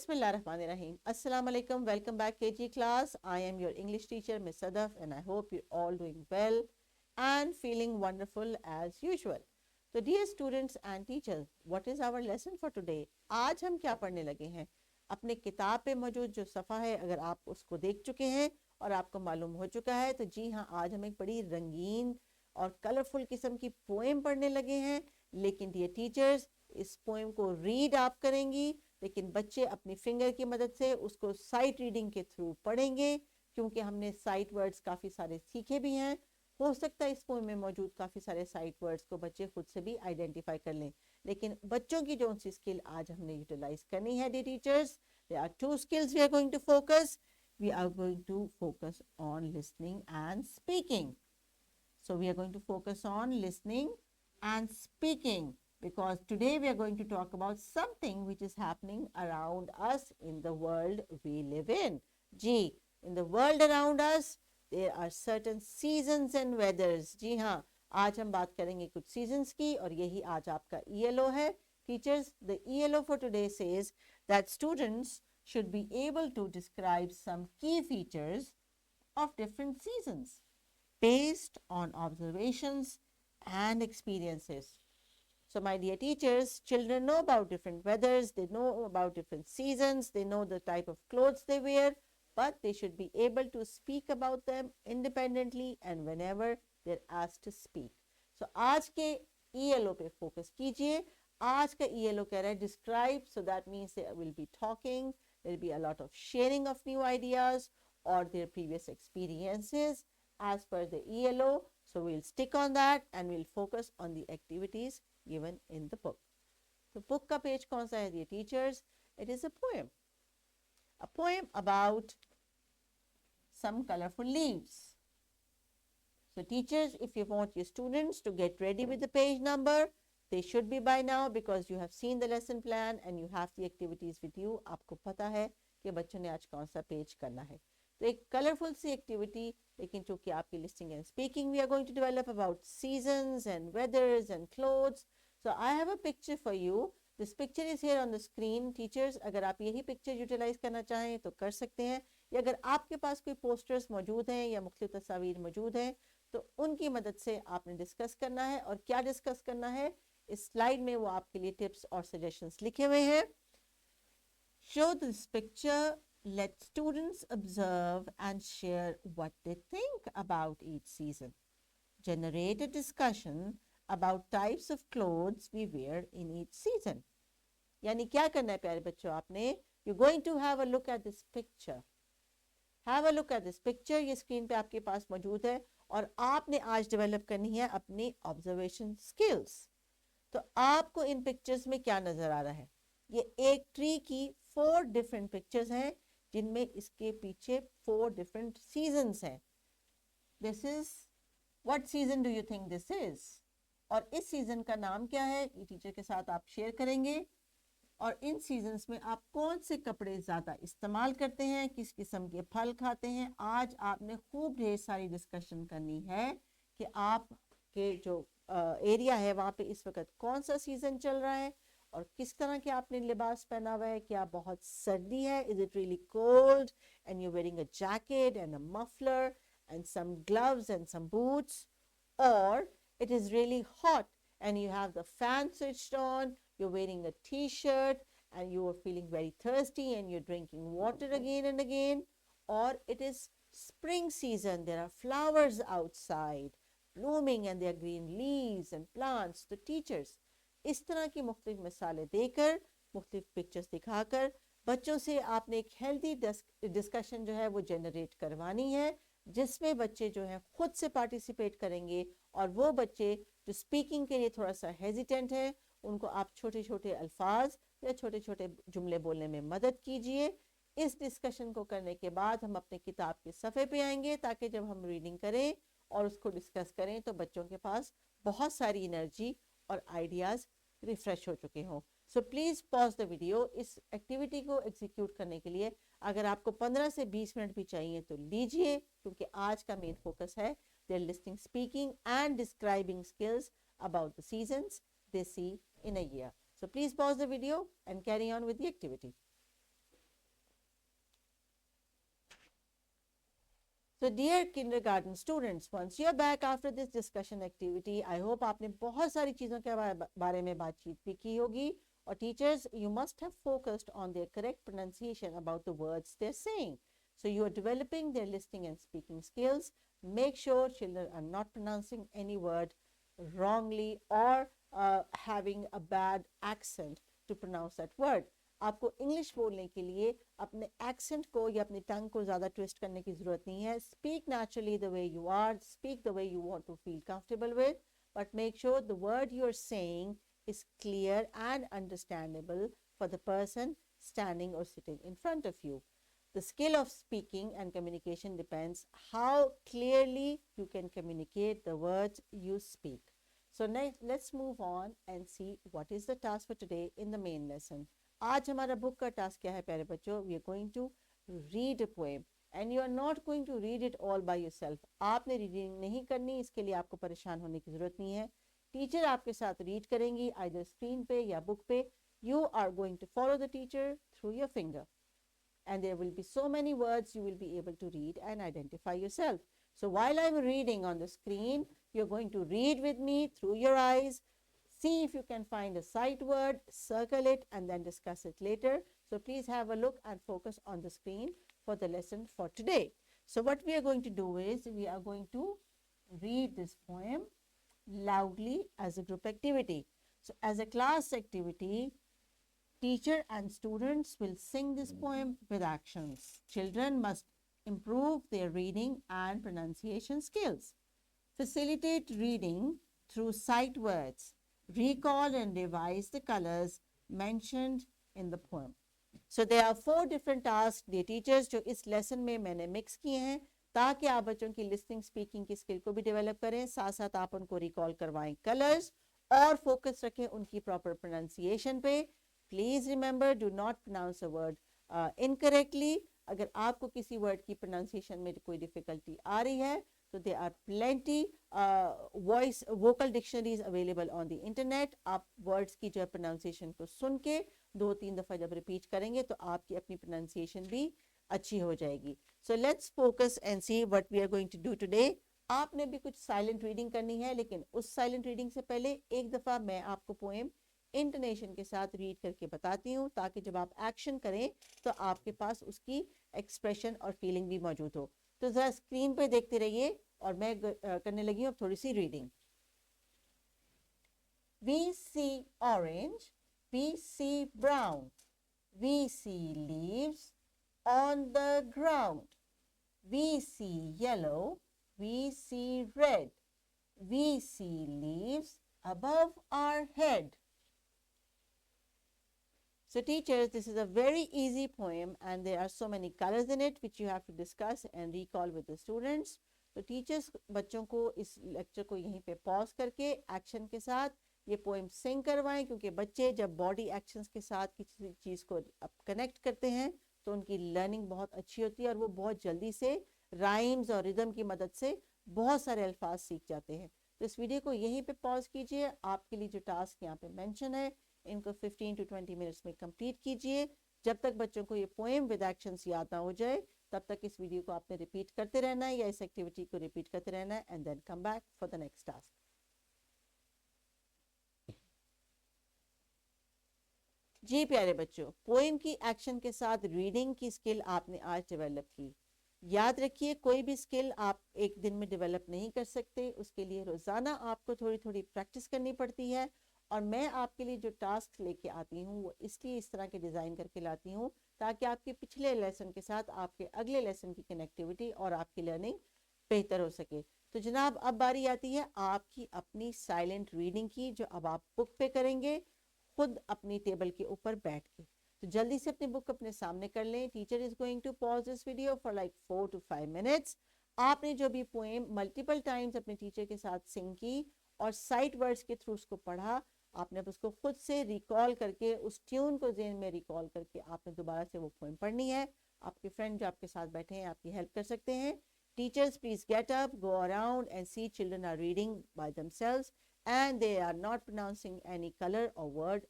Bismillahirrahmanirrahim. Assalamu alaikum. Welcome back KG class. I am your English teacher Miss Sadaf and I hope you're all doing well and feeling wonderful as usual. So dear students and teachers, what is our lesson for today? आज हम क्या पढ़ने लगे हैं? अपने किताब पे मौजूद जो सफ़ा है अगर आप उसको देख चुके हैं और आपको मालूम हो चुका है तो जी हाँ, आज हम एक बड़ी रंगीन और कलरफुल किस्म की पोएम पढ़ने लगे हैं. लेकिन डियर टीचर्स, इस पोएम को रीड आप करेंगी लेकिन बच्चे अपनी फिंगर की मदद से उसको साइट रीडिंग के थ्रू पढ़ेंगे क्योंकि हमने साइट वर्ड्स काफ़ी सारे सीखे भी हैं. हो सकता है इस पोएम में मौजूद काफ़ी सारे साइट वर्ड्स को बच्चे खुद से भी आइडेंटिफाई कर लें. लेकिन बच्चों की जो सी स्किल आज हमने यूटिलाइज करनी है dear teachers, there are two skills we are going to focus. We are going to focus on listening and speaking. So we are going to focus on listening and speaking because today we are going to talk about something which is happening around us in the world we live in. जी, in the world around us there are certain seasons and weathers. जी हाँ, आज हम बात करेंगे कुछ seasons की और यही आज आपका ELO है. Teachers, the ELO for today says that students should be able to describe some key features of different seasons based on observations and experiences. So my dear teachers, children know about different weathers, they know about different seasons, they know the type of clothes they wear, but they should be able to speak about them independently and whenever they're asked to speak. So आज के ELO पे focus कीजिए. आज का ELO कह रहा है describe, so that means they will be talking, there will be a lot of sharing of new ideas or their previous experiences as per the ELO. So we'll stick on that and we'll focus on the activities given in the book. So book का page कौन सा है dear teachers? It is a poem. A poem about some colorful leaves. So teachers, if you want your students to get ready with the page number, they should be by now because you have seen the lesson plan and you have the activities with you. आपको पता है कि बच्चों ने आज कौन सा page करना है. तो एक कलरफुल सी एक्टिविटी, लेकिन चूंकि आपकी listing and speaking we are going to develop about seasons and weathers and clothes. So I have a picture for you. This picture is here on the screen. Teachers, अगर आप यही picture utilise करना चाहें तो कर सकते हैं, या अगर आपके पास कोई पोस्टर्स मौजूद हैं या मुख्तलिफ तस्वीर मौजूद हैं तो उनकी मदद से आपने डिस्कस करना है. और क्या डिस्कस करना है, इस स्लाइड में वो आपके लिए टिप्स और सजेशंस लिखे हुए हैं. Show this picture, let students observe and share what they think about each season. Generate a discussion about types of clothes we wear in each season. यानी क्या करना है प्यारे बच्चों आपने? You're going to have a look at this picture. Have a look at this picture. ये screen पे आपके पास मौजूद है और आपने आज डेवलप करनी है अपनी ऑब्जर्वेशन स्किल्स. तो आपको इन पिक्चर्स में क्या नजर आ रहा है? ये एक ट्री की 4 डिफरेंट पिक्चर्स हैं जिनमें इसके पीछे 4 डिफरेंट सीजन्स हैं. This is what season do you think this is? और इस सीजन का नाम क्या है ये टीचर के साथ आप शेयर करेंगे. और इन सीजन्स में आप कौन से कपड़े ज़्यादा इस्तेमाल करते हैं, किस किस्म के फल खाते हैं. आज आपने खूब ढेर सारी डिस्कशन करनी है कि आपके जो एरिया है वहाँ पे इस वक्त कौन सा सीज़न चल रहा है और किस तरह के आपने लिबास पहना हुआ है. क्या बहुत सर्दी है? Is it really cold and you wearing a jacket and a muffler and some gloves and some boots, और it is really hot and you have the fan switched on, you're wearing a t-shirt and you are feeling very thirsty and you're drinking water again and again. Or it is spring season, there are flowers outside blooming and there are green leaves and plants. The teachers इस तरह की मुख्तलिफ मिसालें देकर, मुख्तलिफ pictures दिखाकर बच्चों से आपने एक हेल्दी डिस्कशन जो है वो जनरेट करवानी है जिसमें बच्चे जो हैं खुद से पार्टिसिपेट करेंगे. और वो बच्चे जो स्पीकिंग के लिए थोड़ा सा हेजिटेंट है उनको आप छोटे छोटे अल्फाज या छोटे छोटे जुमले बोलने में मदद कीजिए. इस डिस्कशन को करने के बाद हम अपने किताब के सफ़े पे आएंगे ताकि जब हम रीडिंग करें और उसको डिस्कस करें तो बच्चों के पास बहुत सारी एनर्जी और आइडियाज़ रिफ्रेश हो चुके हों. So please pause the video. इस एक्टिविटी को एग्जीक्यूट करने के लिए अगर आपको 15 से 20 मिनट भी चाहिए तो लीजिए क्योंकि आज का मेन फोकस है their listening, speaking and describing skills about the seasons they see in a year. So please pause the video and carry on with the activity. So dear kindergarten students, once you are back after this discussion activity, I hope आपने बहुत सारी चीज़ों के बारे में बातचीत भी की होगी. और teachers, you must have focused on their correct pronunciation about the words they're saying. So you are developing their listening and speaking skills. Make sure children are not pronouncing any word wrongly or having a bad accent to pronounce that word. आपको English बोलने के लिए अपने accent को या अपनी टंग को ज़्यादा ट्विस्ट करने की ज़रूरत नहीं है. Speak naturally the way you are, speak the way you want to feel comfortable with, but make sure the word you are saying is clear and understandable for the person standing or sitting in front of you. The skill of speaking and communication depends how clearly you can communicate the words you speak. So next, let's move on and see what is the task for today in the main lesson. आज हमारा book का task क्या है प्यारे बच्चों? We are going to read a poem and you are not going to read it all by yourself. आपने reading नहीं करनी, इसके लिए आपको परेशान होने की ज़रूरत नहीं है. टीचर आपके साथ रीड करेंगी आइदर स्क्रीन पे या बुक पे. You are going to follow the teacher through your finger and there will be so many words you will be able to read and identify yourself. So while I'm reading on the screen, you're going to read with me through your eyes. See if you can find a sight word, circle it and then discuss it later. So please have a look and focus on the screen for the lesson for today. So what we are going to do is we are going to read this poem loudly as a group activity. So as a class activity, teacher and students will sing this poem with actions. Children must improve their reading and pronunciation skills. Facilitate reading through sight words. Recall and revise the colors mentioned in the poem. So there are 4 different tasks, dear teachers, जो इस lesson में मैंने mix किए हैं ताकि आप बच्चों की लिस्निंग स्पीकिंग की स्किल को भी डेवलप करें, साथ साथ आप उनको रिकॉल करवाएं कलर्स और फोकस रखें उनकी प्रॉपर प्रोनाउंसिएशन पे. Please remember, do not pronounce a word incorrectly. अगर आपको किसी वर्ड की प्रोनाउंसिएशन में कोई डिफिकल्टी आ रही है तो they are plenty voice vocal dictionaries available on the internet. आप वर्ड्स की जो है प्रोनाउंसिएशन को सुन के 2-3 दफ़ा जब रिपीट करेंगे तो आपकी अपनी प्रोनाउंसिएशन भी अच्छी हो जाएगी. So let's focus and see what we are going to do today. आपने भी कुछ साइलेंट रीडिंग करनी है, लेकिन उस साइलेंट रीडिंग से पहले एक दफ़ा मैं आपको पोएम इंटोनेशन के साथ रीड करके बताती हूँ ताकि जब आप एक्शन करें तो आपके पास उसकी एक्सप्रेशन और फीलिंग भी मौजूद हो. तो ज़रा स्क्रीन पे देखते रहिए और मैं करने लगी हूँ अब थोड़ी सी reading. We see orange, we see brown, we see leaves on the ground. We see yellow, we see red, we see leaves above our head. So teachers, this is a very easy poem and there are so many colors in it which you have to discuss and recall with the students. तो teachers बच्चों को इस lecture को यहीं पे pause करके action के साथ ये पोएम सिंग करवाएं, क्योंकि बच्चे जब बॉडी एक्शंस के साथ किसी चीज़ को कनेक्ट करते हैं तो उनकी लर्निंग बहुत अच्छी होती है और वो बहुत जल्दी से राइम्स और रिदम की मदद से बहुत सारे अल्फाज सीख जाते हैं. तो इस वीडियो को यहीं पे पॉज कीजिए. आपके लिए जो टास्क यहाँ पे मेंशन है इनको 15 to 20 मिनट्स में कंप्लीट कीजिए. जब तक बच्चों को ये पोएम विद एक्शंस याद ना हो जाए तब तक इस वीडियो को आपने रिपीट करते रहना है या इस एक्टिविटी को रिपीट करते रहना है and then come back for the next task. जी प्यारे बच्चों, पोएम की एक्शन के साथ रीडिंग की स्किल आपने आज डेवलप की. याद रखिए, कोई भी स्किल आप एक दिन में डेवलप नहीं कर सकते, उसके लिए रोज़ाना आपको थोड़ी थोड़ी प्रैक्टिस करनी पड़ती है. और मैं आपके लिए जो टास्क लेके आती हूँ वो इसलिए इस तरह के डिज़ाइन करके लाती हूँ ताकि आपके पिछले लेसन के साथ आपके अगले लेसन की कनेक्टिविटी और आपकी लर्निंग बेहतर हो सके. तो जनाब, अब बारी आती है आपकी अपनी साइलेंट रीडिंग की, जो अब आप बुक पे करेंगे खुद अपनी टेबल के ऊपर बैठ के. तो जल्दी से अपनी बुक अपने सामने कर लें. Teacher is going to pause this video for like 4 to 5 minutes. आपने जो भी पोएम मल्टीपल टाइम्स अपने टीचर के साथ सिंग की और साइट वर्ड्स के थ्रू उसको पढ़ा, आपने उसको खुद से रिकॉल करके उस ट्यून को ज़हन में रिकॉल करके आपने दोबारा से वो पोएम पढ़नी है. आपके फ्रेंड जो आपके साथ बैठे हैं आपकी हेल्प कर सकते हैं. Teachers please get up, go around and see children are reading by themselves and they are not pronouncing any color or word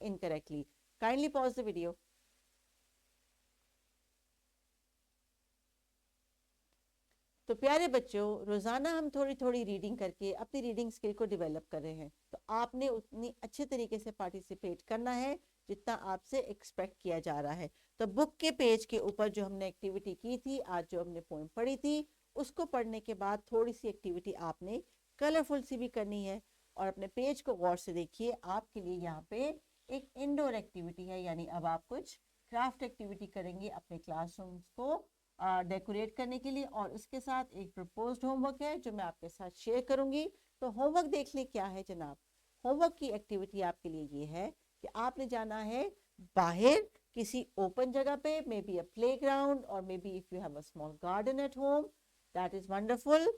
incorrectly. Kindly pause the video. तो प्यारे बच्चों, रोज़ाना हम थोड़ी थोड़ी रीडिंग करके अपनी रीडिंग स्किल को डेवलप कर रहे हैं, तो आपने उतनी अच्छे तरीके से पार्टिसिपेट करना है जितना आपसे एक्सपेक्ट किया जा रहा है। तो बुक के पेज के ऊपर जो हमने एक्टिविटी की थी, आज जो हमने पोएम पढ़ी थी, उसको पढ़ने के बाद थोड़ी सी एक्टिविटी आपने कलरफुल सी भी करनी है। और अपने पेज को गौर से देखिए, आपके लिए यहाँ पे एक इंडोर एक्टिविटी है, यानी अब आप कुछ क्राफ्ट एक्टिविटी करेंगे अपने क्लासरूम्स को डेकोरेट करने के लिए। और उसके साथ एक प्रपोज्ड होमवर्क है जो मैं आपके साथ शेयर करूंगी। तो होमवर्क देख लें क्या है जनाब। होमवर्क की एक्टिविटी आपके लिए ये है कि आपने जाना है बाहर किसी ओपन जगह पे, मे बी अ प्लेग्राउंड और may be if you have a small garden at home, that is wonderful.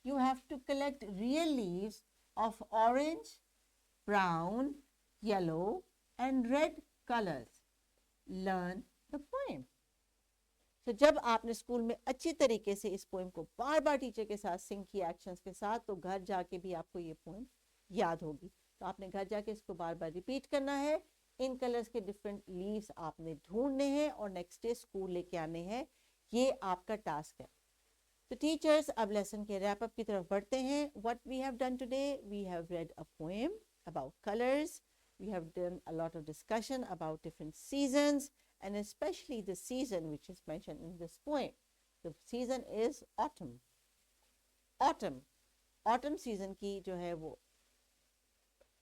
You have to collect real leaves of orange, brown, yellow and red colors. Learn the poem. तो जब आपने school में अच्छी तरीके से इस poem को बार बार teacher के साथ सिंग किया एक्शंस के साथ, तो घर जाके भी आपको ये पोएम याद होगी। तो आपने घर जाके इसको बार बार रिपीट करना है। इन कलर्स के डिफरेंट लीव्स आपने ढूंढने हैं और नेक्स्ट डे स्कूल लेके आने हैं। ये आपका टास्क है। तो टीचर्स, अब लेसन के रैप अप की तरफ बढ़ते हैं। What we have done today, we have read a poem about colours, we have done a lot of discussion about different seasons and especially the season which is mentioned in this poem. The season is autumn. Autumn season की जो है वो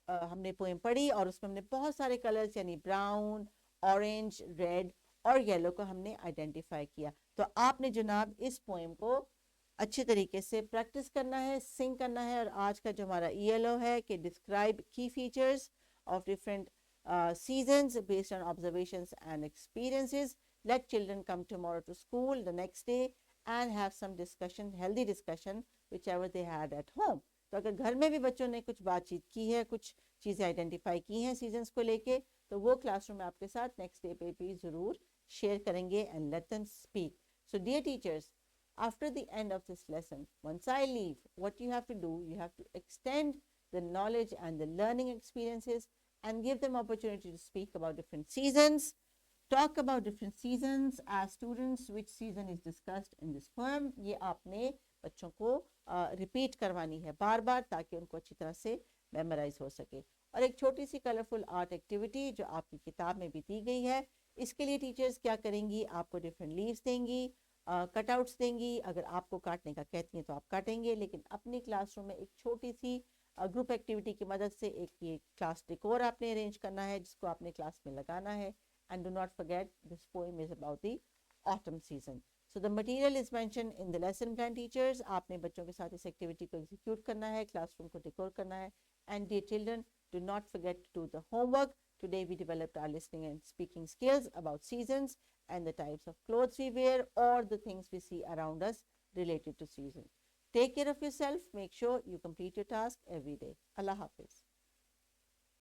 हमने poem पढ़ी और उसमें हमने बहुत सारे कलर्स यानी ब्राउन, ऑरेंज, रेड और येलो को हमने आइडेंटिफाई किया। तो आपने जनाब इस पोएम को अच्छे तरीके से प्रैक्टिस करना है, सिंग करना है। और आज का जो हमारा ELO है कि डिस्क्राइब की features of different seasons based on observations and experiences. Let children come tomorrow to school the next day and have some discussion, healthy discussion, whichever they had at home. तो अगर घर में भी बच्चों ने कुछ बातचीत की है, कुछ चीज़ें आइडेंटिफाई की हैं सीजन्स को लेके, तो वो क्लासरूम में आपके साथ नेक्स्ट डे पे भी ज़रूर शेयर करेंगे and let them speak. So dear teachers, after the end of this lesson, once I leave, what you have to do, you have to extend the knowledge and the learning experiences and give them opportunity to speak about different seasons, talk about different seasons as students, which season is discussed in this poem. ये आपने बच्चों को repeat करवानी है बार बार ताकि उनको अच्छी तरह से मेमोराइज हो सके। और एक छोटी सी कलरफुल आर्ट एक्टिविटी जो आपकी किताब में भी दी गई है, इसके लिए टीचर्स क्या करेंगी, आपको डिफरेंट लीव्स देंगी, कटआउट्स देंगी। अगर आपको काटने का कहती हैं तो आप काटेंगे, लेकिन अपनी क्लासरूम में एक छोटी सी ग्रुप एक्टिविटी की मदद से एक ये क्लास डेकोर आपने अरेंज करना है जिसको आपने क्लास में लगाना है। And do not forget this poem is about the autumn season. So the material is mention in the lesson plan teachers. आपने बच्चों के साथ इस एक्टिविटी को एग्जीक्यूट करना है, क्लासरूम को डेकोर करना है. And dear children, do not forget to do the homework. Today we developed our listening and speaking skills about seasons and the types of clothes we wear or the things we see around us related to seasons. Take care of yourself. Make sure you complete your task every day. Allah Hafiz.